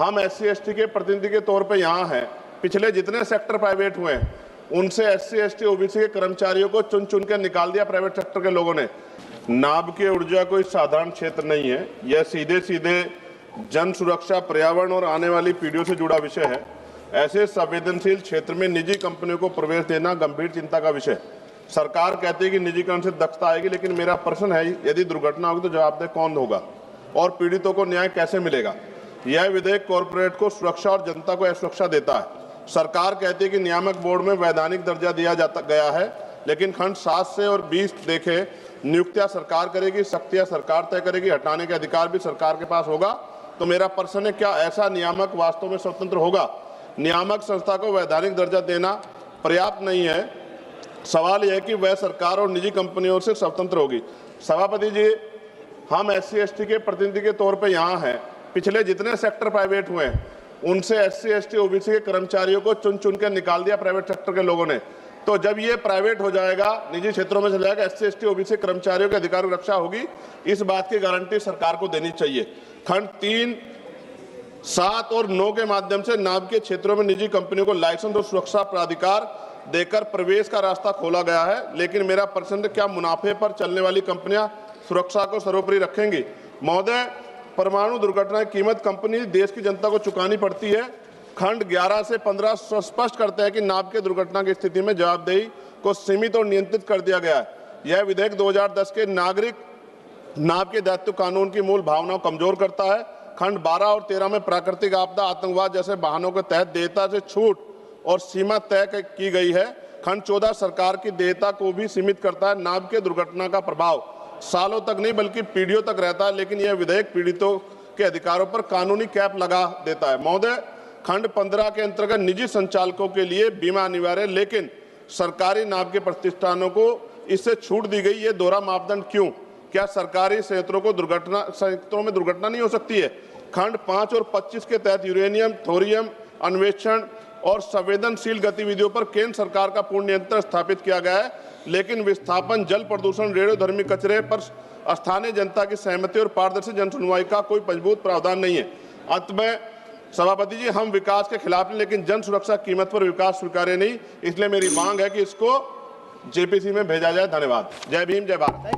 हम SC/ST के प्रतिनिधि के तौर पे यहाँ हैं। पिछले जितने सेक्टर प्राइवेट हुए हैं उनसे SC/ST OBC के कर्मचारियों को चुन चुन कर निकाल दिया प्राइवेट सेक्टर के लोगों ने। नाभ की ऊर्जा कोई साधारण क्षेत्र नहीं है, यह सीधे सीधे जन सुरक्षा, पर्यावरण और आने वाली पीढ़ियों से जुड़ा विषय है। ऐसे संवेदनशील क्षेत्र में निजी कंपनियों को प्रवेश देना गंभीर चिंता का विषय। सरकार कहती है कि निजीकरण से दक्षता आएगी, लेकिन मेरा प्रश्न है, यदि दुर्घटना होगी तो जवाबदेह कौन होगा और पीड़ितों को न्याय कैसे मिलेगा? यह विधेयक कॉरपोरेट को सुरक्षा और जनता को असुरक्षा देता है। सरकार कहती है कि नियामक बोर्ड में वैधानिक दर्जा दिया गया है, लेकिन खंड 7 से और 20 देखें, नियुक्तियां सरकार करेगी, शक्तियां सरकार तय करेगी, हटाने के अधिकार भी सरकार के पास होगा। तो मेरा प्रश्न है, क्या ऐसा नियामक वास्तव में स्वतंत्र होगा? नियामक संस्था को वैधानिक दर्जा देना पर्याप्त नहीं है। सवाल यह है कि वह सरकार और निजी कंपनियों से स्वतंत्र होगी। सभापति जी, हम SC/ST के प्रतिनिधि के तौर पे यहाँ हैं। पिछले जितने सेक्टर प्राइवेट हुए हैं उनसे SC/ST OBC के कर्मचारियों को चुन चुन कर निकाल दिया प्राइवेट सेक्टर के लोगों ने। तो जब ये प्राइवेट हो जाएगा, निजी क्षेत्रों में चला जाएगा, SC/ST OBC कर्मचारियों के अधिकार की रक्षा होगी, इस बात की गारंटी सरकार को देनी चाहिए। खंड 3, 7 और 9 के माध्यम से नाभ के क्षेत्रों में निजी कंपनियों को लाइसेंस और सुरक्षा प्राधिकार देकर प्रवेश का रास्ता खोला गया है, लेकिन मेरा प्रश्न, क्या मुनाफे पर चलने वाली कंपनियां सुरक्षा को सर्वोपरि रखेंगी? महोदय, परमाणु दुर्घटना की कीमत कंपनी देश की जनता को चुकानी पड़ती है। खंड 11 से 15 स्पष्ट करते हैं कि नाभ के दुर्घटना की स्थिति में जवाबदेही को सीमित और नियंत्रित कर दिया गया है। यह विधेयक 2010 के नागरिक नाभ के दायित्व कानून की मूल भावनाओं को कमजोर करता है। खंड 12 और 13 में प्राकृतिक आपदा, आतंकवाद जैसे वाहनों के तहत देयता से छूट और सीमा तय की गई है। खंड 14 सरकार की देयता को भी सीमित करता है। नाभ के दुर्घटना का प्रभाव सालों तक नहीं बल्कि पीढ़ियों तक रहता है, लेकिन यह विधेयक पीड़ितों के अधिकारों पर कानूनी कैप लगा देता है। महोदय, खंड 15 के अंतर्गत निजी संचालकों के लिए बीमा अनिवार्य है, लेकिन सरकारी नाभ के प्रतिष्ठानों को इससे छूट दी गई। ये दोहरा मापदंड क्यों? क्या सरकारी संयंत्रों में दुर्घटना नहीं हो सकती है? खंड 5 और 25 के तहत यूरेनियम, थोरियम अन्वेषण और संवेदनशील गतिविधियों पर केंद्र सरकार का पूर्ण नियंत्रण स्थापित किया गया है, लेकिन विस्थापन, जल प्रदूषण, रेडियोधर्मी कचरे पर स्थानीय जनता की सहमति और पारदर्शी जन सुनवाई का कोई मजबूत प्रावधान नहीं है। अंत में सभापति जी, हम विकास के खिलाफ नहीं, लेकिन जन सुरक्षा कीमत पर विकास स्वीकार्य नहीं। इसलिए मेरी मांग है कि इसको JPC में भेजा जाए। धन्यवाद। जय भीम, जय भारत।